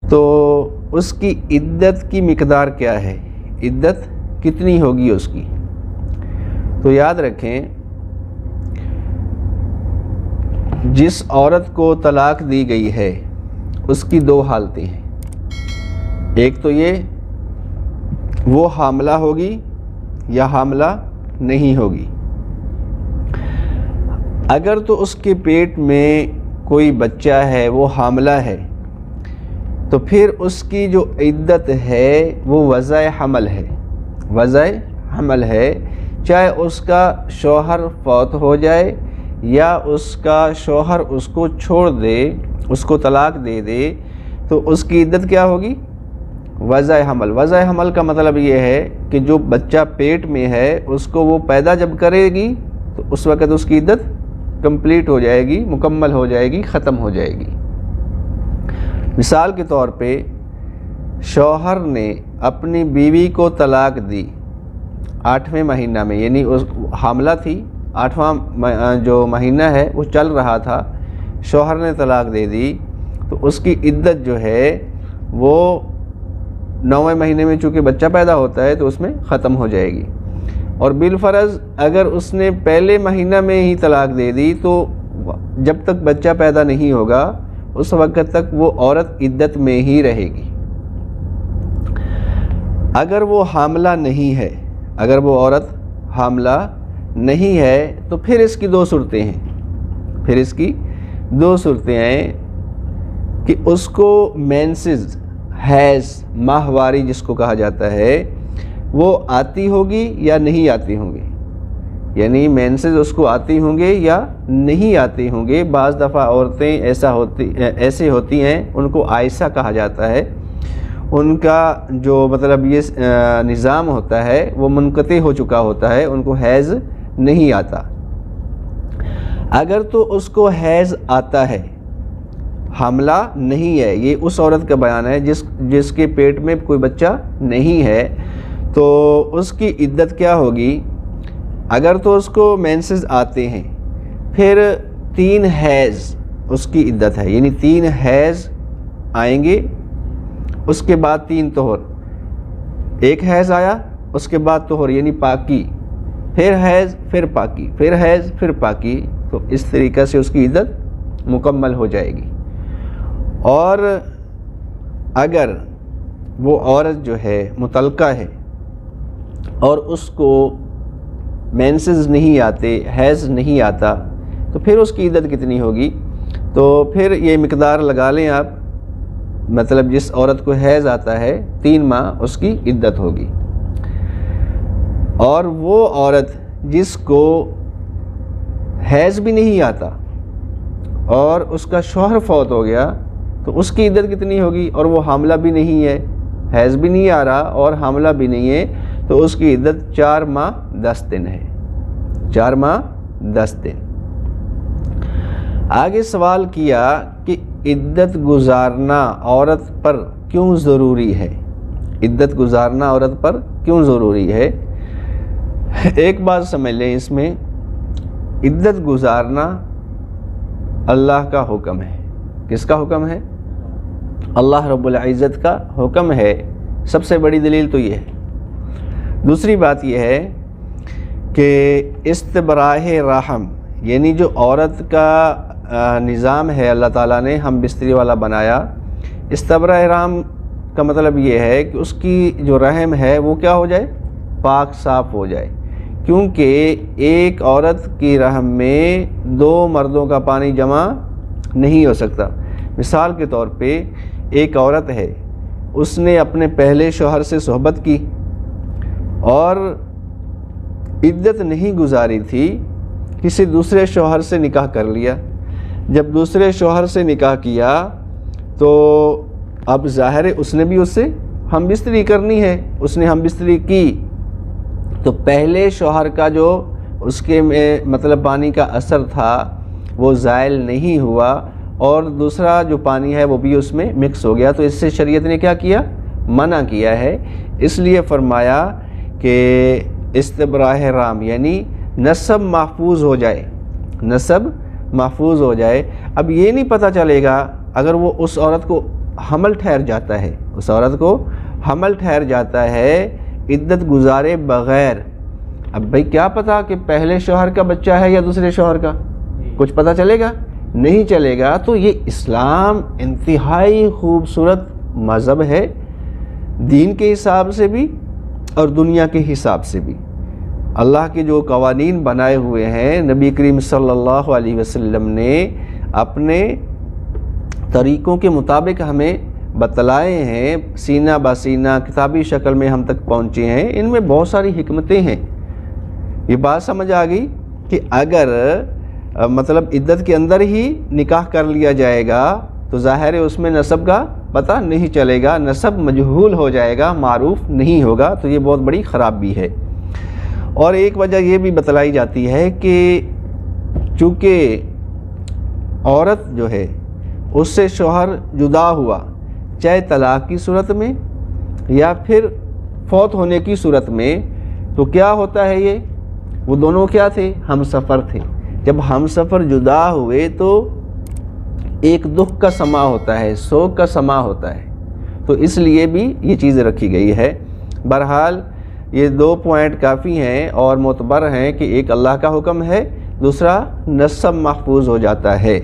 تو اس کی عدت کی مقدار کیا ہے، عدت کتنی ہوگی اس کی؟ تو یاد رکھیں جس عورت کو طلاق دی گئی ہے اس کی دو حالتیں ہیں، ایک تو یہ وہ حاملہ ہوگی یا حاملہ نہیں ہوگی۔ اگر تو اس کے پیٹ میں کوئی بچہ ہے، وہ حاملہ ہے، تو پھر اس کی جو عدت ہے وہ وضع حمل ہے، وضع حمل ہے، چاہے اس کا شوہر فوت ہو جائے یا اس کا شوہر اس کو چھوڑ دے، اس کو طلاق دے دے، تو اس کی عدت کیا ہوگی؟ وضع حمل۔ وضع حمل کا مطلب یہ ہے کہ جو بچہ پیٹ میں ہے اس کو وہ پیدا جب کرے گی تو اس وقت اس کی عدت کمپلیٹ ہو جائے گی، مکمل ہو جائے گی، ختم ہو جائے گی۔ مثال کے طور پہ شوہر نے اپنی بیوی کو طلاق دی 8ویں مہینہ میں، یعنی اس حاملہ تھی، 8واں جو مہینہ ہے وہ چل رہا تھا، شوہر نے طلاق دے دی، تو اس کی عدت جو ہے وہ 9ویں مہینے میں چونکہ بچہ پیدا ہوتا ہے تو اس میں ختم ہو جائے گی۔ اور بالفرض اگر اس نے پہلے مہینہ میں ہی طلاق دے دی تو جب تک بچہ پیدا نہیں ہوگا اس وقت تک وہ عورت عدت میں ہی رہے گی۔ اگر وہ حاملہ نہیں ہے، اگر وہ عورت حاملہ نہیں ہے تو پھر اس کی دو صورتیں ہیں، پھر اس کی دو صورتیں ہیں کہ اس کو مینسز، حیض، ماہواری جس کو کہا جاتا ہے، وہ آتی ہوگی یا نہیں آتی ہوں گی، یعنی مینسز اس کو آتی ہوں گے یا نہیں آتی ہوں گے۔ بعض دفعہ عورتیں ایسے ہوتی ہیں، ان کو عائسہ کہا جاتا ہے، ان کا جو مطلب یہ نظام ہوتا ہے وہ منقطع ہو چکا ہوتا ہے، ان کو حیض نہیں آتا۔ اگر تو اس کو حیض آتا ہے، حاملہ نہیں ہے، یہ اس عورت کا بیان ہے جس کے پیٹ میں کوئی بچہ نہیں ہے، تو اس کی عدت کیا ہوگی؟ اگر تو اس کو مینسز آتے ہیں، پھر 3 حیض اس کی عدت ہے، یعنی 3 حیض آئیں گے، اس کے بعد 3 طہر، ایک حیض آیا اس کے بعد طہر یعنی پاکی، پھر حیض پھر پاکی، پھر حیض پھر پاکی، تو اس طریقے سے اس کی عدت مکمل ہو جائے گی۔ اور اگر وہ عورت جو ہے مطلقہ ہے اور اس کو مینسز نہیں آتے، حیض نہیں آتا، تو پھر اس کی عدت کتنی ہوگی؟ تو پھر یہ مقدار لگا لیں آپ، مطلب جس عورت کو حیض آتا ہے 3 ماہ اس کی عدت ہوگی۔ اور وہ عورت جس کو حیض بھی نہیں آتا اور اس کا شوہر فوت ہو گیا تو اس کی عدت کتنی ہوگی؟ اور وہ حاملہ بھی نہیں ہے، حیض بھی نہیں آ رہا اور حاملہ بھی نہیں ہے، تو اس کی عدت 4 ماہ 10 دن ہے، 4 ماہ 10 دن۔ آگے سوال کیا کہ عدت گزارنا عورت پر کیوں ضروری ہے؟ عدت گزارنا عورت پر کیوں ضروری ہے؟ ایک بات سمجھ لیں، اس میں عدت گزارنا اللہ کا حکم ہے۔ کس کا حکم ہے؟ اللہ رب العزت کا حکم ہے۔ سب سے بڑی دلیل تو یہ ہے۔ دوسری بات یہ ہے کہ استبراہ رحم، یعنی جو عورت کا نظام ہے اللہ تعالیٰ نے ہم بستری والا بنایا، استبراہ رحم کا مطلب یہ ہے کہ اس کی جو رحم ہے وہ کیا ہو جائے؟ پاک صاف ہو جائے، کیونکہ ایک عورت کی رحم میں 2 مردوں کا پانی جمع نہیں ہو سکتا۔ مثال کے طور پہ ایک عورت ہے، اس نے اپنے پہلے شوہر سے صحبت کی اور عدت نہیں گزاری تھی، کسی دوسرے شوہر سے نکاح کر لیا۔ جب دوسرے شوہر سے نکاح کیا تو اب ظاہر ہے اس نے بھی اس سے ہم بستری کرنی ہے، اس نے ہم بستری کی، تو پہلے شوہر کا جو اس کے میں مطلب پانی کا اثر تھا وہ زائل نہیں ہوا اور دوسرا جو پانی ہے وہ بھی اس میں مکس ہو گیا، تو اس سے شریعت نے کیا کیا؟ منع کیا ہے۔ اس لیے فرمایا کہ استبراہ رحم یعنی نسب محفوظ ہو جائے، نسب محفوظ ہو جائے۔ اب یہ نہیں پتہ چلے گا اگر وہ اس عورت کو حمل ٹھہر جاتا ہے، اس عورت کو حمل ٹھہر جاتا ہے عدت گزارے بغیر۔ اب بھئی کیا پتا کہ پہلے شوہر کا بچہ ہے یا دوسرے شوہر کا، کچھ پتہ چلے گا؟ نہیں چلے گا۔ تو یہ اسلام انتہائی خوبصورت مذہب ہے، دین کے حساب سے بھی اور دنیا کے حساب سے بھی۔ اللہ کے جو قوانین بنائے ہوئے ہیں نبی کریم صلی اللہ علیہ وسلم نے اپنے طریقوں کے مطابق ہمیں بتلائے ہیں، سینہ بہ سینہ کتابی شکل میں ہم تک پہنچے ہیں۔ ان میں بہت ساری حکمتیں ہیں۔ یہ بات سمجھ آ گئی کہ اگر مطلب عدت کے اندر ہی نکاح کر لیا جائے گا تو ظاہر ہے اس میں نسب کا پتہ نہیں چلے گا، نسب مجہول ہو جائے گا، معروف نہیں ہوگا، تو یہ بہت بڑی خرابی ہے۔ اور ایک وجہ یہ بھی بتلائی جاتی ہے کہ چونکہ عورت جو ہے اس سے شوہر جدا ہوا، چاہے طلاق کی صورت میں یا پھر فوت ہونے کی صورت میں، تو کیا ہوتا ہے یہ؟ وہ دونوں کیا تھے؟ ہم سفر تھے۔ جب ہم سفر جدا ہوئے تو ایک دکھ کا سما ہوتا ہے، سوگ کا سما ہوتا ہے، تو اس لیے بھی یہ چیز رکھی گئی ہے۔ بہرحال یہ 2 پوائنٹ کافی ہیں اور معتبر ہیں کہ ایک اللہ کا حکم ہے، دوسرا نسب محفوظ ہو جاتا ہے۔